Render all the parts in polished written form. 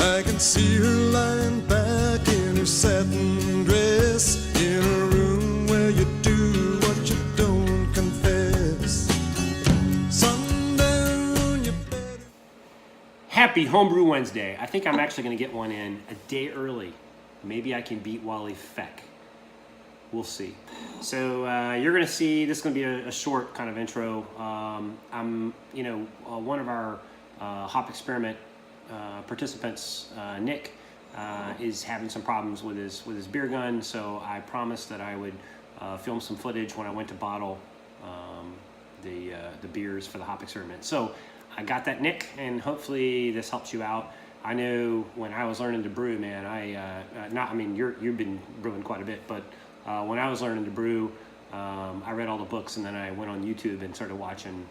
I can see her lying back in her satin dress, in a room where you do what you don't confess. Sundown, you better... Happy Homebrew Wednesday. I think I'm actually going to get one in a day early. Maybe I can beat Wally Feck. We'll see. So you're going to see, this is going to be a short kind of intro. I'm, one of our hop experiment participants, Nick, is having some problems with his beer gun. So I promised that I would film some footage when I went to bottle the beers for the hop experiment. So I got that, Nick, and hopefully this helps you out. I know when I was learning to brew, man, you've been brewing quite a bit, but when I was learning to brew, I read all the books, and then I went on YouTube and started watching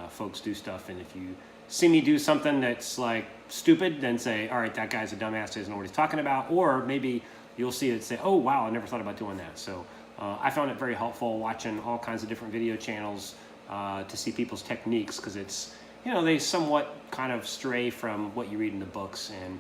folks do stuff. And if you see me do something that's like stupid, then say, all right, that guy's a dumbass, doesn't know what he's talking about. Or maybe you'll see it and say, oh, wow, I never thought about doing that. So I found it very helpful watching all kinds of different video channels to see people's techniques, because it's, they somewhat kind of stray from what you read in the books. And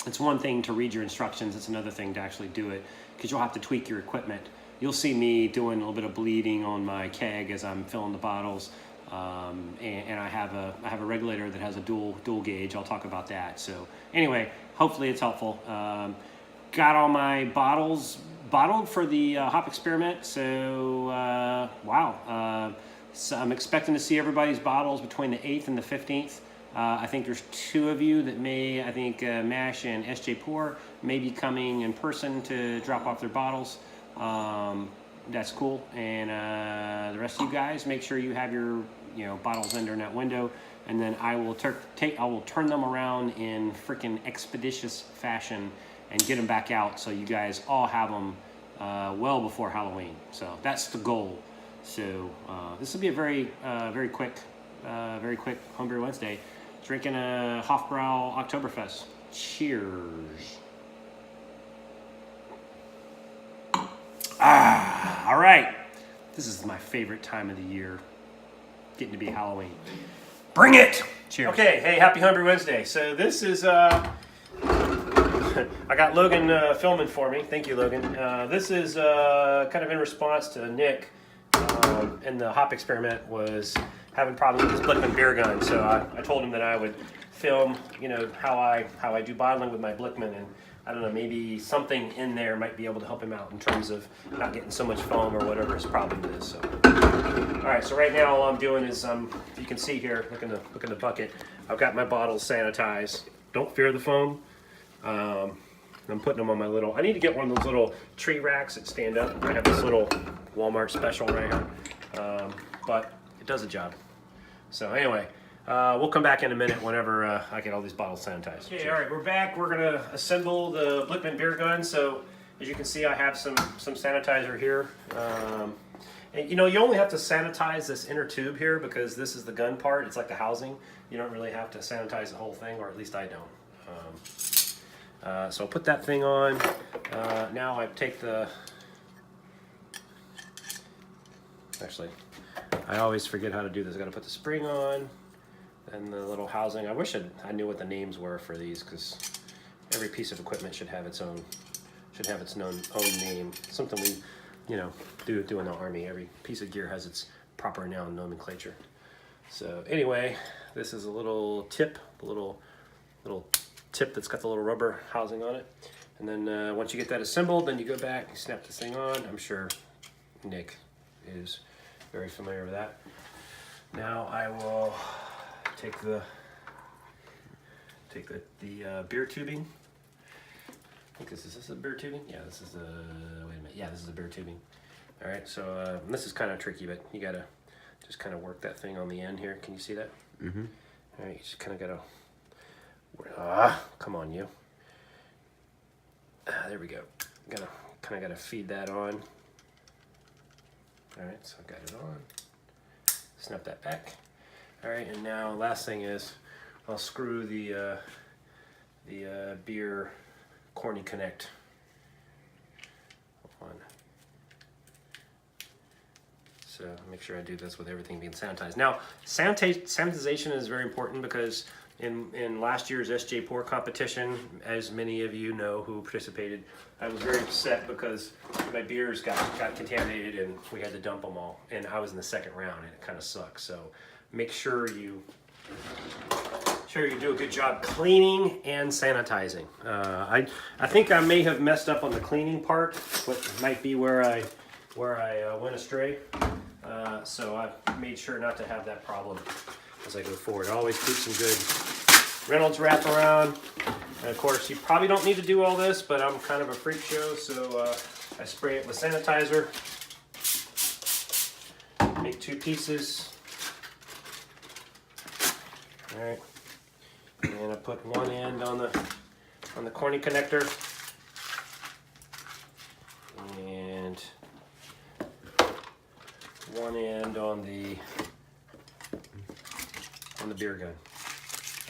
it's one thing to read your instructions. It's another thing to actually do it, because you'll have to tweak your equipment. You'll see me doing a little bit of bleeding on my keg as I'm filling the bottles. And I have a regulator that has a dual gauge. I'll talk about that. So anyway, hopefully it's helpful. Got all my bottles bottled for the hop experiment. So wow. So I'm expecting to see everybody's bottles between the 8th and the 15th. I think there's 2 of you that may, Mash and SJ Poor may be coming in person to drop off their bottles. That's cool. And the rest of you guys, make sure you have your bottles under that window, and then I will turn them around in freaking expeditious fashion and get them back out, so you guys all have them well before Halloween. So that's the goal. So this will be a very quick Homebrew Wednesday. Drinking a Hofbrau Oktoberfest. Cheers. All right. This is my favorite time of the year. Getting to be Halloween. Bring it! Cheers. Okay, hey, happy Homebrew Wednesday. So this is, I got Logan filming for me. Thank you, Logan. This is kind of in response to Nick, and the hop experiment was having problems with his Blickman beer gun. So I told him that I would film, how I do bottling with my Blickman, and I don't know, maybe something in there might be able to help him out in terms of not getting so much foam or whatever his problem is. So, all right. So right now, all I'm doing is, if you can see here, look in the bucket. I've got my bottles sanitized. Don't fear the foam. I'm putting them on my little. I need to get one of those little tree racks that stand up. I have this little Walmart special right here, but it does the job. So anyway. We'll come back in a minute whenever I get all these bottles sanitized. Okay, all right, we're back. We're going to assemble the Blickman beer gun. So as you can see, I have some sanitizer here. And you only have to sanitize this inner tube here, because this is the gun part. It's like the housing. You don't really have to sanitize the whole thing, or at least I don't. So I'll put that thing on. Now I take the... Actually, I always forget how to do this. I got to put the spring on. And the little housing. I wish I knew what the names were for these, because every piece of equipment should have its own name. Something we do in the Army. Every piece of gear has its proper nomenclature. So anyway, this is a little tip, a little tip that's got the little rubber housing on it. And then once you get that assembled, then you go back and snap this thing on. I'm sure Nick is very familiar with that. Now I will take the beer tubing. I think is this a beer tubing? Yeah, this is wait a minute. Yeah, this is a beer tubing. All right, so this is kind of tricky, but you gotta just kind of work that thing on the end here. Can you see that? Mm-hmm. All right, you just kind of gotta. Come on, you. There we go. Gotta feed that on. All right, so I got it on. Snap that back. All right, and now last thing is I'll screw the beer corny connect on. So make sure I do this with everything being sanitized. Now, sanitization is very important, because in last year's SJ Pour competition, as many of you know who participated, I was very upset because my beers got contaminated and we had to dump them all. And I was in the second round and it kind of sucked. So make sure you do a good job cleaning and sanitizing. I think I may have messed up on the cleaning part, what might be where I went astray. So I made sure not to have that problem as I go forward. I always keep some good Reynolds wrap around. And of course, you probably don't need to do all this, but I'm kind of a freak show, so I spray it with sanitizer. Make 2 pieces. All right. And I put one end on the corny connector. And one end on the beer gun.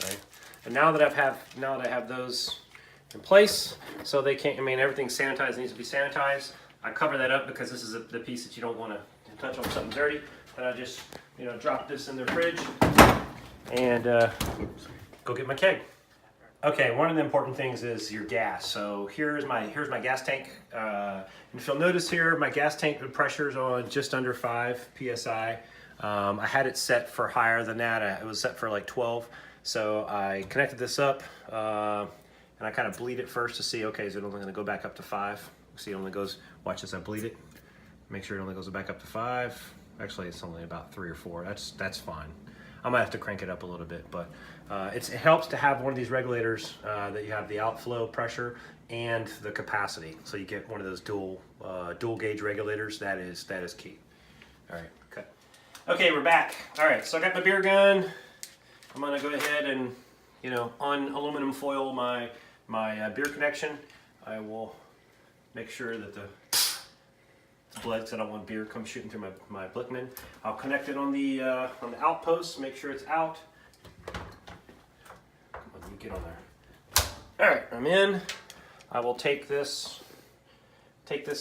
Right? And now that I have those in place, so they can't. I mean, everything sanitized needs to be sanitized. I cover that up because this is the piece that you don't want to touch on something dirty. And I just drop this in the fridge and go get my keg. Okay, one of the important things is your gas. So here's my gas tank. And if you'll notice here, my gas tank pressure is on just under 5 psi. I had it set for higher than that. It was set for like 12. So I connected this up and I kind of bleed it first to see, okay, is it only going to go back up to 5? See, it only goes, watch this, I bleed it. Make sure it only goes back up to 5. Actually, it's only about 3 or 4. That's fine. I might have to crank it up a little bit, but it helps to have one of these regulators that you have the outflow pressure and the capacity. So you get one of those dual gauge regulators. That is key. All right, cut. Okay, we're back. All right, so I got my beer gun. I'm gonna go ahead and un-aluminum foil my beer connection. I will make sure that the blood, because I don't want beer come shooting through my Blickman. I'll connect it on the outpost, make sure it's out. Come on, you get on there. All right, I'm in. I will take this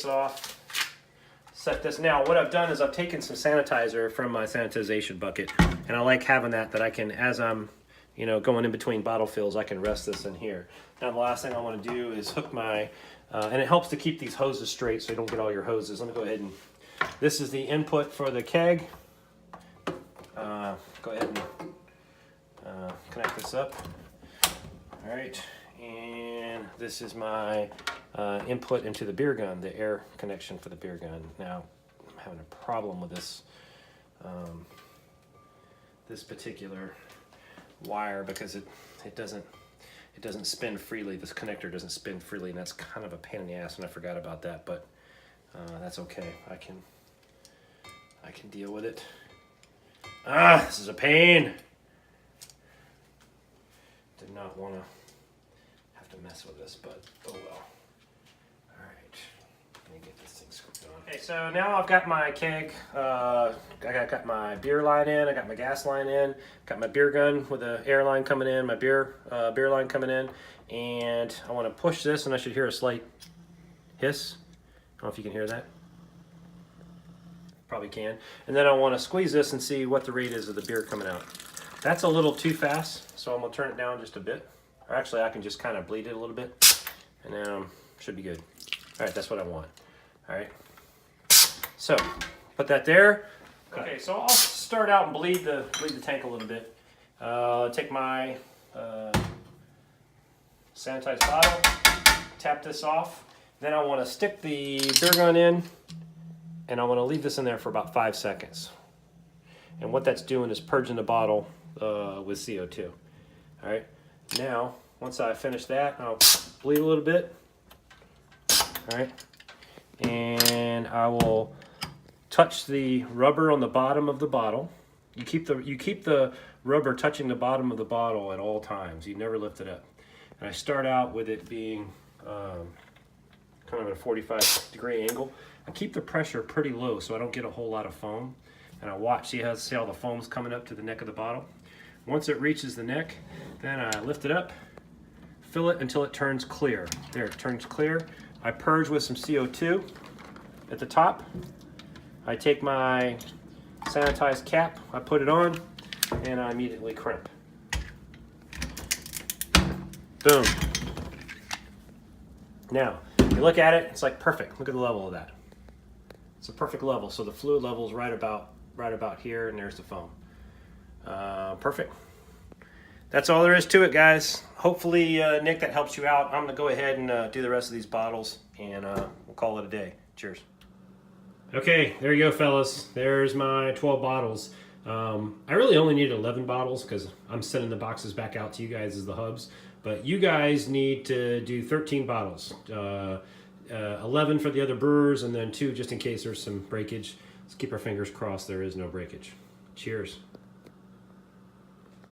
off, set this. Now, what I've done is I've taken some sanitizer from my sanitization bucket, and I like having that I can, as I'm going in between bottle fills, I can rest this in here. Now, the last thing I want to do is hook my and it helps to keep these hoses straight so you don't get all your hoses. Let me go ahead and, this is the input for the keg. Go ahead and connect this up. All right, and this is my input into the beer gun, the air connection for the beer gun. Now, I'm having a problem with this, this particular wire because it doesn't spin freely. This connector doesn't spin freely, and that's kind of a pain in the ass, and I forgot about that, but that's okay. I can deal with it. This is a pain. Did not want to have to mess with this, but oh well. All right, let me get this thing screwed on. Okay, so now I've got my keg. I got my beer line in. I got my gas line in. Got my beer gun with the air line coming in. My beer line coming in, and I want to push this, and I should hear a slight hiss. I don't know if you can hear that. Probably can. And then I want to squeeze this and see what the rate is of the beer coming out. That's a little too fast, so I'm gonna turn it down just a bit. Or actually, I can just kind of bleed it a little bit, and then should be good. All right, that's what I want. All right. So put that there. Okay, so I'll start out and bleed the tank a little bit. Take my sanitized bottle, tap this off. Then I want to stick the beer gun in, and I want to leave this in there for about 5 seconds. And what that's doing is purging the bottle with CO2. All right. Now, once I finish that, I'll bleed a little bit. All right. And I will touch the rubber on the bottom of the bottle. You keep the rubber touching the bottom of the bottle at all times. You never lift it up. And I start out with it being kind of at a 45-degree angle. I keep the pressure pretty low so I don't get a whole lot of foam. And I watch, see how the foam's coming up to the neck of the bottle. Once it reaches the neck, then I lift it up, fill it until it turns clear. There, it turns clear. I purge with some CO2 at the top. I take my sanitized cap, I put it on, and I immediately crimp. Boom. Now, you look at it, it's like perfect. Look at the level of that. It's a perfect level. So the fluid level is right about here, and there's the foam. Perfect. That's all there is to it, guys. Hopefully, Nick, that helps you out. I'm gonna go ahead and do the rest of these bottles, and we'll call it a day. Cheers. Okay, there you go, fellas. There's my 12 bottles. I really only need 11 bottles because I'm sending the boxes back out to you guys as the hubs. But you guys need to do 13 bottles. 11 for the other brewers, and then 2 just in case there's some breakage. Let's keep our fingers crossed there is no breakage. Cheers.